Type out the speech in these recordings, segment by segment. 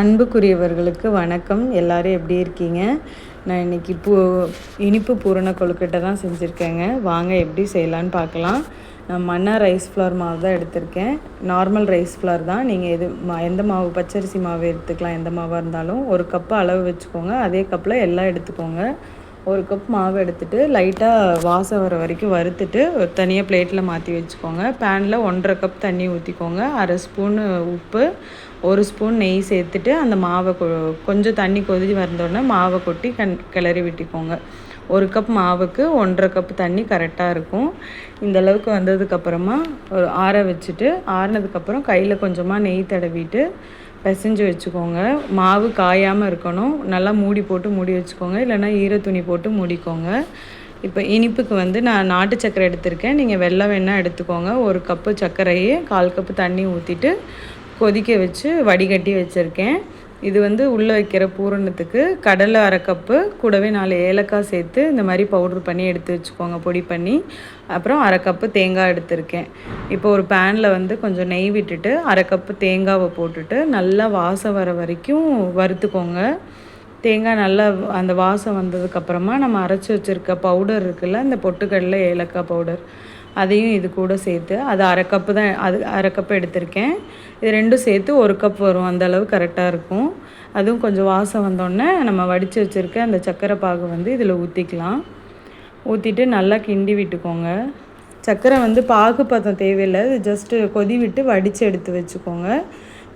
அன்புக்குரியவர்களுக்கு வணக்கம். எல்லோரும் எப்படி இருக்கீங்க? நான் இன்றைக்கி இனிப்பு பூரண கொழுக்கட்டை தான் செஞ்சுருக்கேங்க. வாங்க எப்படி செய்யலான்னு பார்க்கலாம். நான் மன்னா ரைஸ் ஃப்ளவர் மாவு தான் எடுத்திருக்கேன். நார்மல் ரைஸ் ஃப்ளவர் தான். நீங்கள் எந்த மாவு, பச்சரிசி மாவு எடுத்துக்கலாம். எந்த மாவாக இருந்தாலும் ஒரு கப்பு அளவு வச்சுக்கோங்க. அதே கப்பில் எல்லாம் எடுத்துக்கோங்க. ஒரு கப் மாவு எடுத்துகிட்டு லைட்டாக வாசம் வர வரைக்கும் வறுத்துட்டு ஒரு தனியாக பிளேட்டில் மாற்றி வச்சுக்கோங்க. பேனில் 1.5 கப் தண்ணி ஊற்றிக்கோங்க. 1/2 ஸ்பூனு உப்பு, 1 ஸ்பூன் நெய் சேர்த்துட்டு அந்த மாவை கொஞ்சம் தண்ணி கொதிச்சு வந்தோடனே மாவை கொட்டி கிளறி விட்டுக்கோங்க. ஒரு கப் மாவுக்கு 1.5 கப் தண்ணி கரெக்டாக இருக்கும். இந்த அளவுக்கு வந்ததுக்கப்புறமா ஒரு ஆற வச்சுட்டு, ஆறினதுக்கப்புறம் கையில் கொஞ்சமாக நெய் தடவிட்டு பிசைஞ்சு வச்சுக்கோங்க. மாவு காயாமல் இருக்கணும். நல்லா மூடி போட்டு மூடி வச்சுக்கோங்க. இல்லைனா ஈரத்துணி போட்டு மூடிக்கோங்க. இப்போ இனிப்புக்கு நான் நாட்டு சர்க்கரை எடுத்திருக்கேன். நீங்கள் வெல்லம் வேணால் எடுத்துக்கோங்க. 1 கப்பு சர்க்கரையே 1/4 கப்பு தண்ணி ஊற்றிட்டு கொதிக்க வச்சு வடிகட்டி வச்சுருக்கேன். இது உள்ளே வைக்கிற பூரணத்துக்கு கடலை 1/2 கப்பு, கூடவே 4 ஏலக்காய் சேர்த்து இந்த மாதிரி பவுட்ரு பண்ணி எடுத்து வச்சுக்கோங்க, பொடி பண்ணி. அப்புறம் 1/2 கப்பு தேங்காய் எடுத்திருக்கேன். இப்போ ஒரு பேனில் கொஞ்சம் நெய் விட்டுட்டு 1/2 கப்பு தேங்காவை போட்டுட்டு நல்லா வாசம் வர வரைக்கும் வறுத்துக்கோங்க. தேங்காய் நல்லா அந்த வாசம் வந்ததுக்கப்புறமா நம்ம அரைச்சி வச்சுருக்க பவுடர் இருக்குல்ல, இந்த பொட்டுக்கடலை ஏலக்காய் பவுடர், அதையும் இது கூட சேர்த்து அது 1/2 கப்பு தான், அது 1/2 கப்பு எடுத்திருக்கேன். இது ரெண்டும் சேர்த்து 1 கப் வரும். அந்த அளவு கரெக்டாக இருக்கும். அதுவும் கொஞ்சம் வாசம் வந்தோடனே நம்ம வடித்து வச்சுருக்க அந்த சர்க்கரை பாகு இதில் ஊற்றிக்கலாம். ஊற்றிட்டு நல்லா கிண்டி விட்டுக்கோங்க. சர்க்கரை பாகு பதம் தேவையில்லை, இது ஜஸ்ட்டு கொதி விட்டு வடித்து எடுத்து வச்சுக்கோங்க.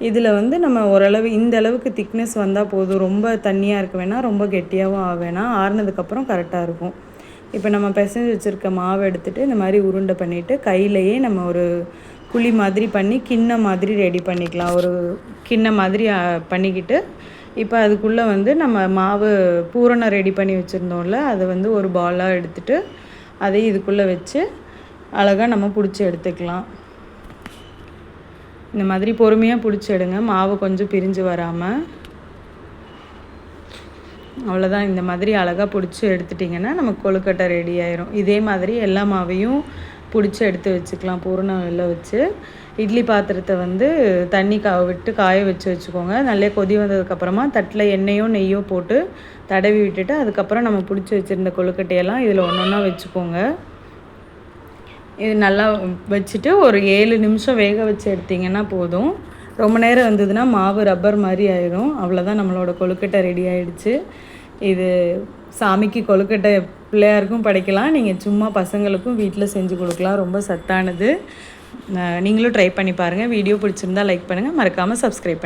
இதில் நம்ம ஓரளவு இந்த அளவுக்கு திக்னஸ் வந்தால் போதும். ரொம்ப தண்ணியாக இருக்க வேணாம், ரொம்ப கெட்டியாகவும் ஆக வேணாம். ஆறுனதுக்கப்புறம் கரெக்டாக இருக்கும். இப்போ நம்ம பிசைஞ்சு வச்சுருக்க மாவை எடுத்துகிட்டு இந்த மாதிரி உருண்டை பண்ணிவிட்டு கையிலையே நம்ம ஒரு குழி மாதிரி பண்ணி கிண்ணம் மாதிரி ரெடி பண்ணிக்கலாம். ஒரு கிண்ணம் மாதிரி பண்ணிக்கிட்டு இப்போ அதுக்குள்ளே நம்ம மாவு பூரணம் ரெடி பண்ணி வச்சுருந்தோம்ல, அதை ஒரு பாலாக எடுத்துகிட்டு அதையும் இதுக்குள்ளே வச்சு அழகாக நம்ம பிடிச்சி எடுத்துக்கலாம். இந்த மாதிரி பொறுமையாக பிடிச்சி எடுங்க, மாவு கொஞ்சம் பிரிஞ்சு வராமல். அவ்வளோதான். இந்த மாதிரி அழகாக பிடிச்சி எடுத்துட்டிங்கன்னா நமக்கு கொழுக்கட்டை ரெடி ஆயிரும். இதே மாதிரி எல்லா மாவையும் பிடிச்சி எடுத்து வச்சுக்கலாம். பூரணம் வெளில வச்சு இட்லி பாத்திரத்தை தண்ணி விட்டு காய வச்சுக்கோங்க. நல்லா கொதி வந்ததுக்கப்புறமா தட்டில் எண்ணெயோ நெய்யோ போட்டு தடவி விட்டுட்டு அதுக்கப்புறம் நம்ம பிடிச்சி வச்சுருந்த கொழுக்கட்டையெல்லாம் இதில் ஒன்றா வச்சுக்கோங்க. இது நல்லா வச்சுட்டு ஒரு 7 நிமிஷம் வேக வச்சு எடுத்திங்கன்னா போதும். ரொம்ப நேரம் வந்ததுன்னா மாவு ரப்பர் மாதிரி ஆயிடும். அவ்வளோதான், நம்மளோட கொழுக்கட்டை ரெடி ஆகிடுச்சு. இது சாமிக்கு கொழுக்கட்டை பிள்ளையாருக்கும் படைக்கலாம். நீங்கள் சும்மா பசங்களுக்கும் வீட்டில் செஞ்சு கொடுக்கலாம். ரொம்ப சத்தானது. நீங்களும் ட்ரை பண்ணி பாருங்கள். வீடியோ பிடிச்சிருந்தா லைக் பண்ணுங்கள். மறக்காமல் சப்ஸ்கிரைப் பண்ணுங்கள்.